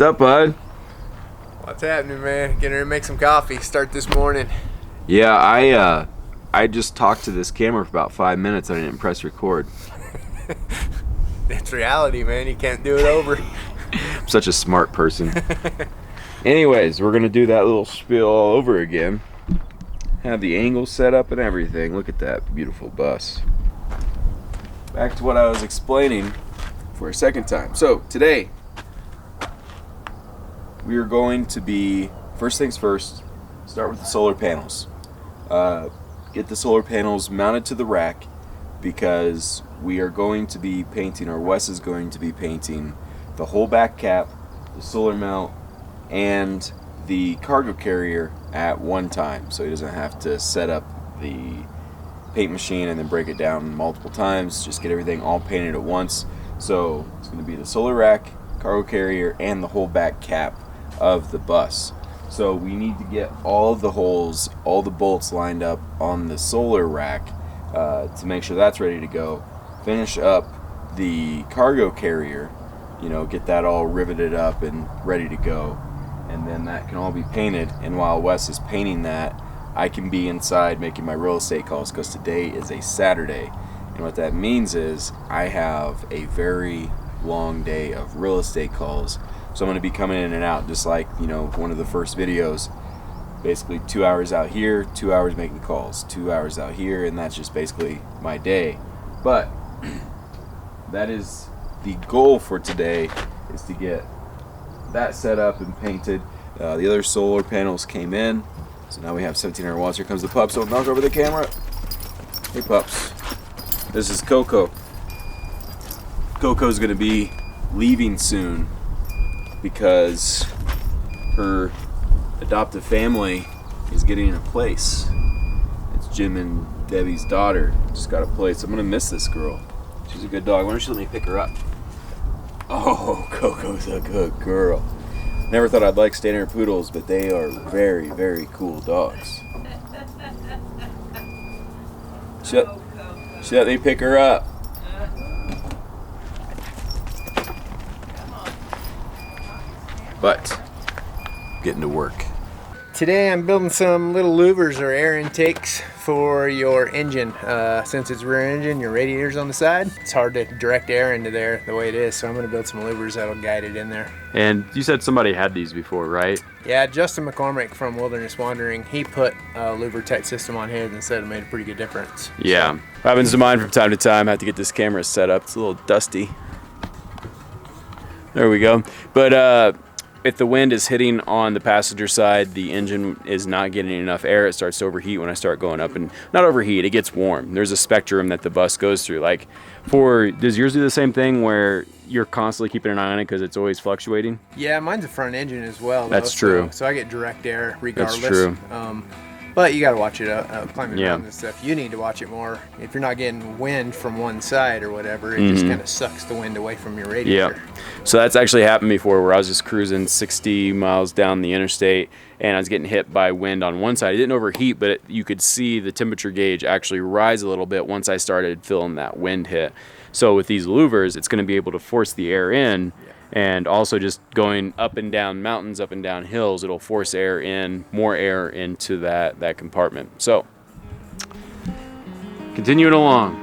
What's up, bud? What's happening, man? Getting ready to make some coffee. Start this morning. Yeah, I just talked to this camera for about 5 minutes. I didn't press record. It's reality, man. You can't do it over. I'm such a smart person. Anyways, we're gonna do that little spiel all over again. Have the angle set up and everything. Look at that beautiful bus. Back to what I was explaining for a second time. So today we are going to be, first things first, start with the solar panels. Get the solar panels mounted to the rack because we are going to be painting, or Wes is going to be painting, the whole back cap, the solar mount, and the cargo carrier at one time, so he doesn't have to set up the paint machine and then break it down multiple times. Just get everything all painted at once. So it's going to be the solar rack, cargo carrier, and the whole back cap of the bus. So we need to get all the holes, all the bolts lined up on the solar rack to make sure that's ready to go. Finish up the cargo carrier, get that all riveted up and ready to go, and then that can all be painted. And while Wes is painting that, I can be inside making my real estate calls, because today is a Saturday, and what that means is I have a very long day of real estate calls. So I'm going to be coming in and out, just like one of the first videos, basically 2 hours out here, 2 hours making calls, 2 hours out here, and that's just basically my day. But that is the goal for today, is to get that set up and painted. The other solar panels came in, so now we have 1700 watts. Here comes the pups. Don't knock over the camera. Hey, pups. This is Coco. Coco's going to be leaving soon because her adoptive family is getting a place. It's Jim and Debbie's daughter. Just got a place. I'm going to miss this girl. She's a good dog. Why don't you let me pick her up? Oh, Coco's a good girl. Never thought I'd like Standard Poodles, but they are very, very cool dogs. She let me pick her up. But, getting to work. Today I'm building some little louvers, or air intakes, for your engine. Since it's rear engine, your radiator's on the side. It's hard to direct air into there the way it is, so I'm going to build some louvers that'll guide it in there. And you said somebody had these before, right? Yeah, Justin McCormick from Wilderness Wandering, he put a louver type system on his and said it made a pretty good difference. Yeah. Happens to mine from time to time. I have to get this camera set up. It's a little dusty. There we go. But if the wind is hitting on the passenger side, the engine is not getting enough air. It starts to overheat when I start going up, and not overheat, it gets warm. There's a spectrum that the bus goes through. Like, does yours do the same thing where you're constantly keeping an eye on it because it's always fluctuating? Yeah, mine's a front engine as well, though. That's true. So I get direct air regardless. That's true. But you got to watch it climbing around Yeah. and stuff. You need to watch it more. If you're not getting wind from one side or whatever, it just kind of sucks the wind away from your radiator. Yeah. So that's actually happened before, where I was just cruising 60 miles down the interstate and I was getting hit by wind on one side. It didn't overheat, but you could see the temperature gauge actually rise a little bit once I started feeling that wind hit. So with these louvers, it's going to be able to force the air in. Yeah. And also just going up and down mountains, up and down hills, it'll force air in, more air into that compartment. So, continuing along.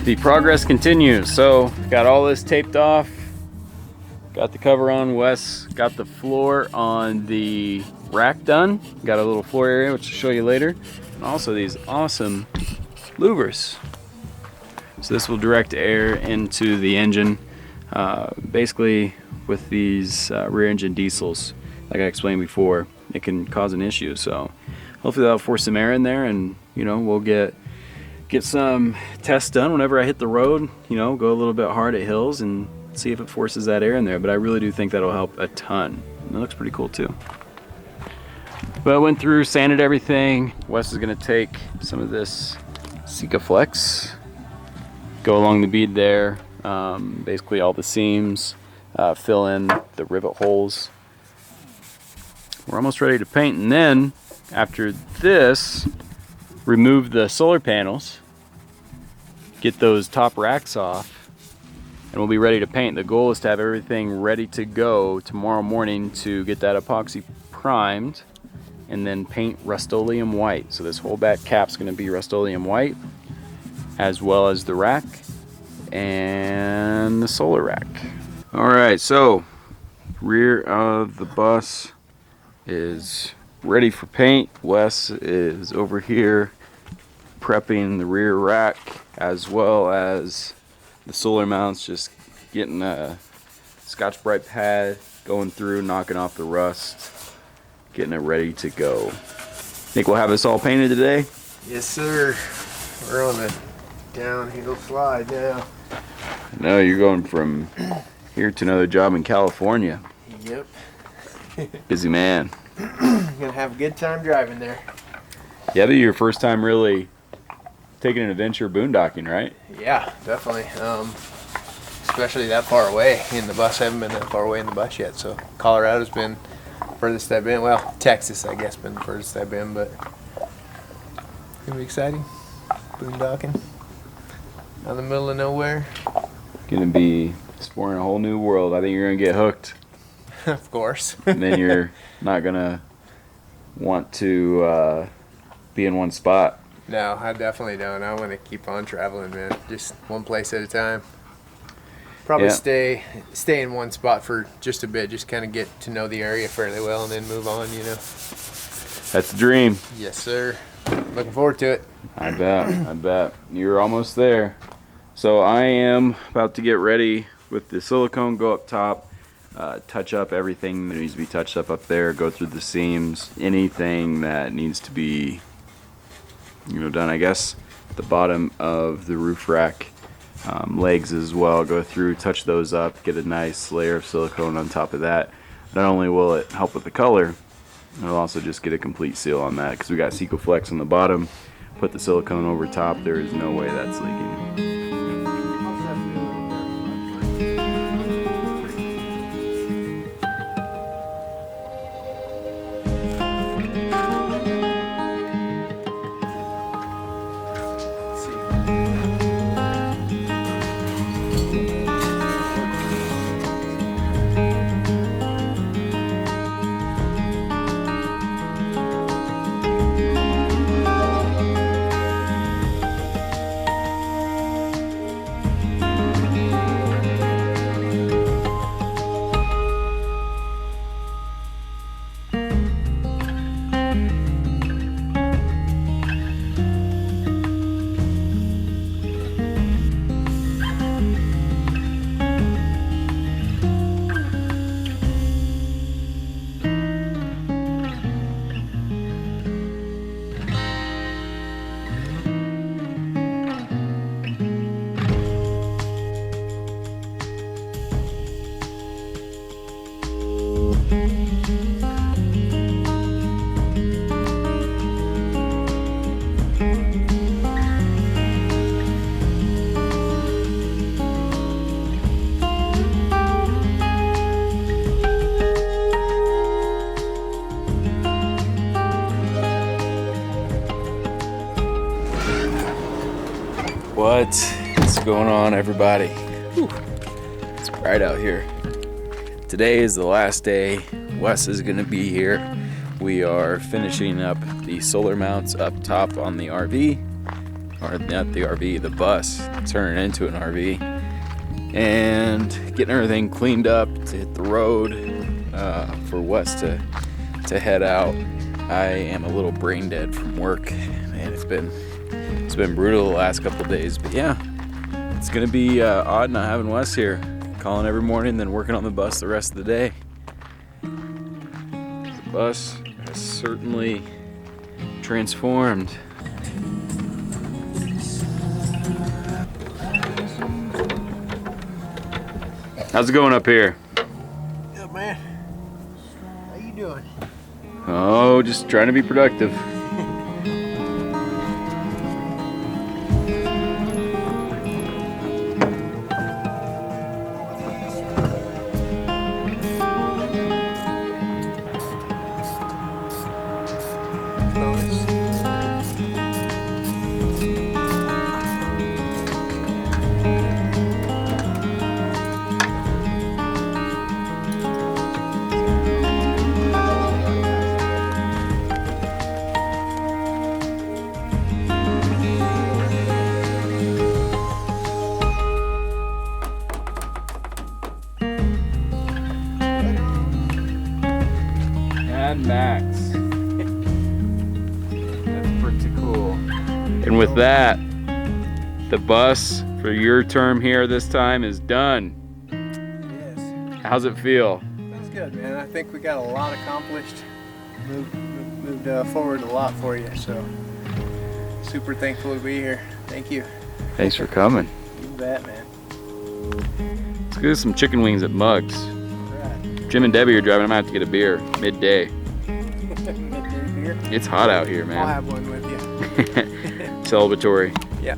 The progress continues. So got all this taped off, got the cover on. Wes got the floor on the rack done, got a little floor area which I'll show you later, and also these awesome louvers. So this will direct air into the engine. Basically with these rear engine diesels, like I explained before, it can cause an issue. So hopefully that'll force some air in there, and we'll get some tests done whenever I hit the road. Go a little bit hard at hills and see if it forces that air in there. But I really do think that'll help a ton. And it looks pretty cool too. But I went through, sanded everything. Wes is gonna take some of this Sikaflex, go along the bead there, basically all the seams, fill in the rivet holes. We're almost ready to paint, and then after this, remove the solar panels, get those top racks off, and we'll be ready to paint. The goal is to have everything ready to go tomorrow morning to get that epoxy primed and then paint Rust-Oleum white. So this whole back cap's gonna be Rust-Oleum white, as well as the rack and the solar rack. All right, so rear of the bus is ready for paint. Wes is over here prepping the rear rack as well as the solar mounts, just getting a Scotch-Brite pad, going through, knocking off the rust, getting it ready to go. Think we'll have this all painted today? Yes, sir. We're on the downhill slide now. No, you're going from here to another job in California. Yep. Busy man. Gonna have a good time driving there. Yeah, that'll be your first time really taking an adventure boondocking, right? Yeah, definitely. Especially that far away in the bus. I haven't been that far away in the bus yet. So Colorado's been furthest I've been. Well, Texas, I guess, been the furthest I've been. But it's gonna be exciting. Boondocking out in the middle of nowhere. Gonna be exploring a whole new world. I think you're gonna get hooked. Of course. And then you're not gonna want to be in one spot. No, I definitely don't. I want to keep on traveling, man. Just one place at a time. Probably stay in one spot for just a bit, just kind of get to know the area fairly well, and then move on. That's the dream. Yes, sir. Looking forward to it. I bet. You're almost there. So I am about to get ready with the silicone, go up top, touch up everything that needs to be touched up there, go through the seams, anything that needs to be done. I guess the bottom of the roof rack, legs as well, go through, touch those up, get a nice layer of silicone on top of that. Not only will it help with the color, it'll also just get a complete seal on that, because we got Sikaflex on the bottom. Put the silicone over top, there is no way that's leaking. What's going on, everybody? Whew. It's bright out here. Today is the last day. Wes is gonna be here. We are finishing up the solar mounts up top on the RV, or not the RV, the bus, turning it into an RV, and getting everything cleaned up to hit the road for Wes to head out. I am a little brain dead from work, man. It's been brutal the last couple of days, but yeah, it's gonna be odd not having Wes here. calling every morning, then working on the bus the rest of the day. The bus has certainly transformed. How's it going up here? Good, man. How you doing? Oh, just trying to be productive. And Max. That's pretty cool. And with that, the bus for your term here this time is done. Yes. How's it feel? Feels good, man. I think we got a lot accomplished. Moved forward a lot for you, so super thankful to be here. Thank you. Thanks for coming. You bet, man. Let's go get some chicken wings at Mugs. All right. Jim and Debbie are driving. I'm gonna have to get a beer midday. Midday beer. It's hot out here, I'll man. have one with you. Celebratory. Yeah.